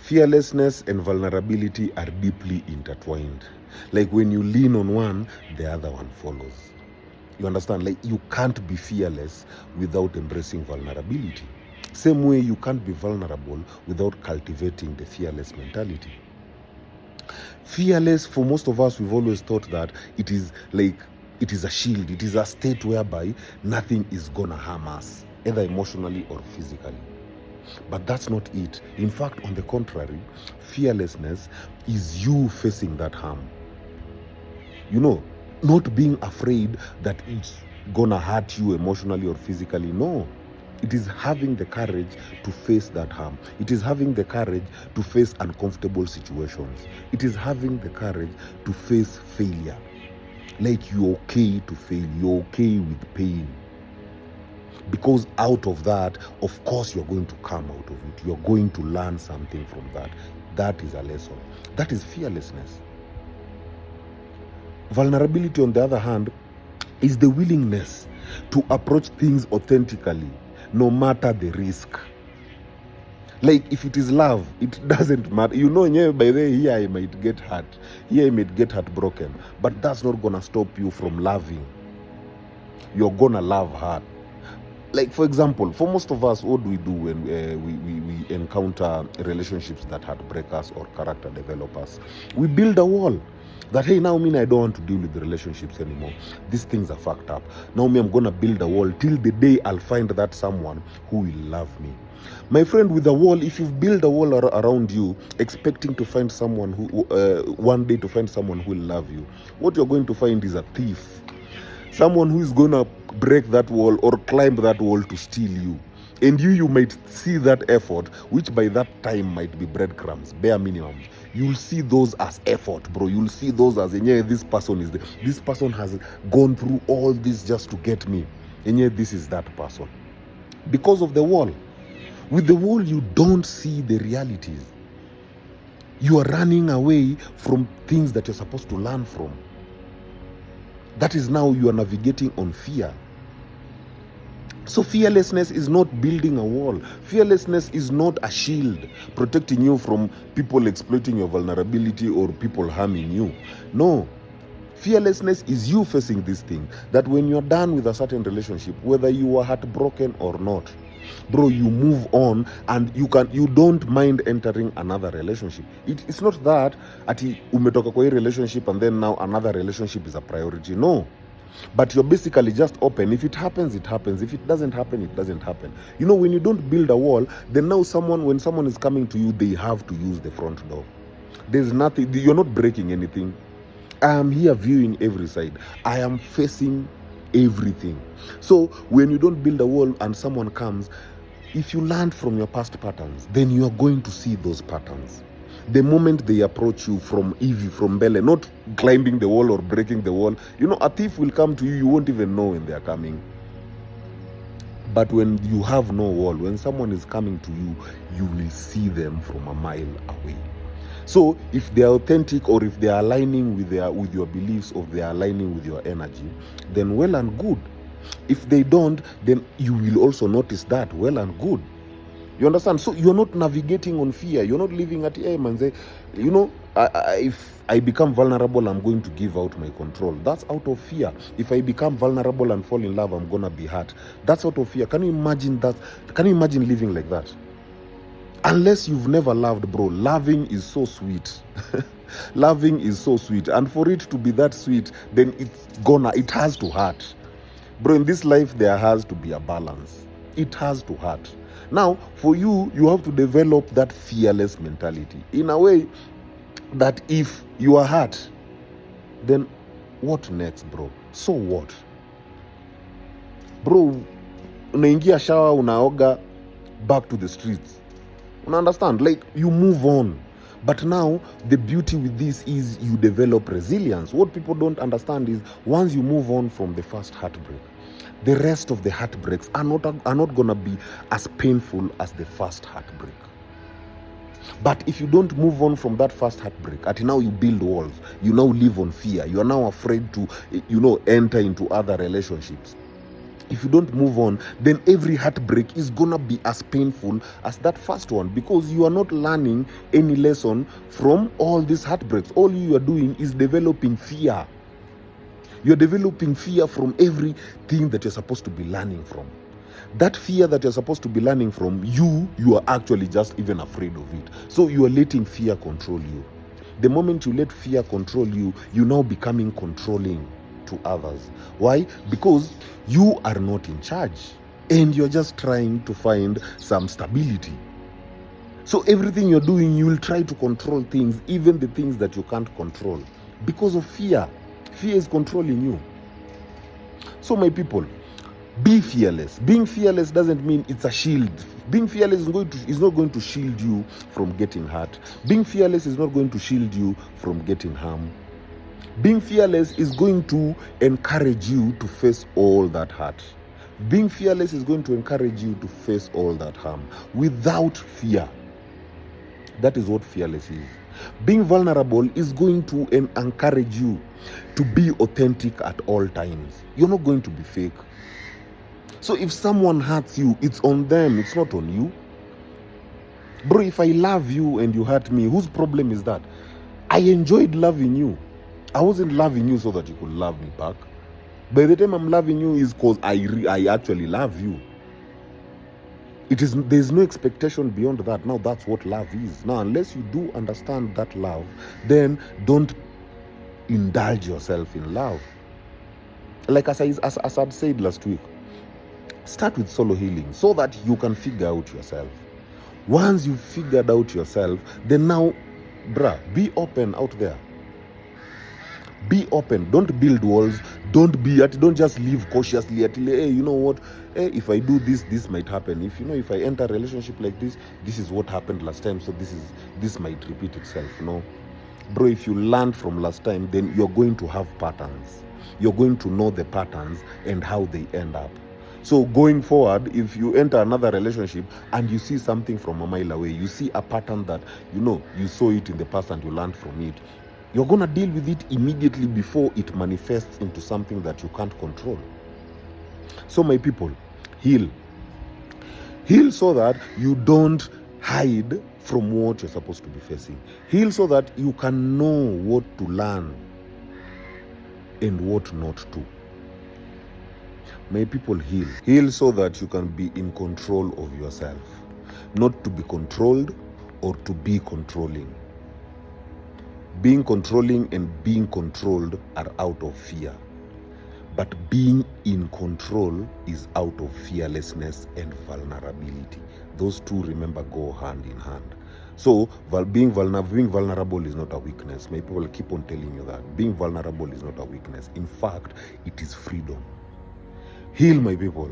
Fearlessness and vulnerability are deeply intertwined. Like when you lean on one, the other one follows. You understand? Like you can't be fearless without embracing vulnerability. Same way you can't be vulnerable without cultivating the fearless mentality. Fearless, for most of us, we've always thought that it is a shield. It is a state whereby nothing is gonna harm us, either emotionally or physically. But that's not it. In fact, on the contrary, fearlessness is you facing that harm. Not being afraid that it's gonna hurt you emotionally or physically. No. It is having the courage to face that harm. It is having the courage to face uncomfortable situations. It is having the courage to face failure. Like you're okay to fail. You're okay with pain. Because out of that, of course, you're going to come out of it. You're going to learn something from that. That is a lesson. That is fearlessness. Vulnerability, on the other hand, is the willingness to approach things authentically, no matter the risk. Like if it is love, it doesn't matter. By the way, here I might get hurt. Here I might get heartbroken. But that's not going to stop you from loving. You're going to love her. Like, for example, for most of us, what do we do when we encounter relationships that heartbreak us or character develop us? We build a wall. That, hey, now I don't want to deal with the relationships anymore. These things are fucked up. Now I'm going to build a wall till the day I'll find that someone who will love me. My friend, with a wall, if you've built a wall around you, expecting to find someone who, one day to find someone who will love you, what you're going to find is a thief. Someone who is going to break that wall or climb that wall to steal you. And you might see that effort, which by that time might be breadcrumbs, bare minimum. You'll see those as effort, bro. You'll see those as, this person has gone through all this just to get me. And this is that person. Because of the wall. With the wall, you don't see the realities. You are running away from things that you're supposed to learn from. That is now you are navigating on fear. So fearlessness is not building a wall. Fearlessness is not a shield protecting you from people exploiting your vulnerability or people harming you. No. Fearlessness is you facing this thing, that when you're done with a certain relationship, whether you are heartbroken or not, bro, you move on and you don't mind entering another relationship. It's not that ati umetoka kwa hii relationship and then now another relationship is a priority. No. But you're basically just open. If it happens, it happens. If it doesn't happen, it doesn't happen. When you don't build a wall, then now when someone is coming to you, they have to use the front door. There's nothing, you're not breaking anything. I am here viewing every side. I am facing everything. So when you don't build a wall and someone comes, if you learn from your past patterns, then you are going to see those patterns. The moment they approach you from Bele, not climbing the wall or breaking the wall, a thief will come to you, you won't even know when they are coming. But when you have no wall, when someone is coming to you, you will see them from a mile away. So if they are authentic or if they are aligning with your beliefs or they are aligning with your energy, then well and good. If they don't, then you will also notice that, well and good. You understand? So you're not navigating on fear. You're not living at aim and say, if I become vulnerable, I'm going to give out my control. That's out of fear. If I become vulnerable and fall in love, I'm going to be hurt. That's out of fear. Can you imagine that? Can you imagine living like that? Unless you've never loved, bro, loving is so sweet. Loving is so sweet. And for it to be that sweet, then it has to hurt. Bro, in this life, there has to be a balance. It has to hurt. Now, for you have to develop that fearless mentality. In a way that if you are hurt, then what next, bro? So what? Bro, unaingia shower, unaoga, back to the streets. You understand? Like, you move on. But now, the beauty with this is you develop resilience. What people don't understand is once you move on from the first heartbreak, the rest of the heartbreaks are not going to be as painful as the first heartbreak. But if you don't move on from that first heartbreak, until now you build walls, you now live on fear, you are now afraid to, enter into other relationships. if you don't move on, then every heartbreak is gonna be as painful as that first one, because you are not learning any lesson from all these heartbreaks. All you are doing is developing fear. You're developing fear from everything that you're supposed to be learning from. That fear that you're supposed to be learning from, you are actually just even afraid of it. So you are letting fear control you. The moment you let fear control you, you're now becoming controlling to others. Why? Because you are not in charge and you're just trying to find some stability. So everything you're doing, you will try to control things, even the things that you can't control, because of fear. Fear is controlling you. So my people, be fearless. Being fearless doesn't mean it's a shield. Being fearless is not going to shield you from getting hurt. Being fearless is not going to shield you from getting harm. Being fearless is going to encourage you to face all that hurt. Being fearless is going to encourage you to face all that harm without fear. That is what fearless is. Being vulnerable is going to encourage you to be authentic at all times. You're not going to be fake. So if someone hurts you, it's on them, it's not on you. Bro, if I love you and you hurt me, whose problem is that? I enjoyed loving you. I wasn't loving you so that you could love me back. By the time I'm loving you is because I actually love you. There's no expectation beyond that. Now that's what love is. Now, unless you do understand that love, then don't indulge yourself in love. Like as I'd said last week, start with solo healing so that you can figure out yourself. Once you've figured out yourself, then now, be open out there. Be open. Don't build walls. Don't just live cautiously. Hey, you know what? Hey, if I do this, this might happen. If I enter a relationship like this is what happened last time. So this might repeat itself. No, bro. If you learned from last time, then you're going to have patterns. You're going to know the patterns and how they end up. So going forward, if you enter another relationship and you see something from a mile away, you see a pattern that you saw it in the past and you learned from it, you're going to deal with it immediately before it manifests into something that you can't control. So my people, heal. Heal so that you don't hide from what you're supposed to be facing. Heal so that you can know what to learn and what not to. My people, heal. Heal so that you can be in control of yourself. Not to be controlled or to be controlling. Being controlling and being controlled are out of fear. But being in control is out of fearlessness and vulnerability. Those two, remember, go hand in hand. So being vulnerable is not a weakness. My people keep on telling you that. Being vulnerable is not a weakness. In fact, it is freedom. Heal, my people.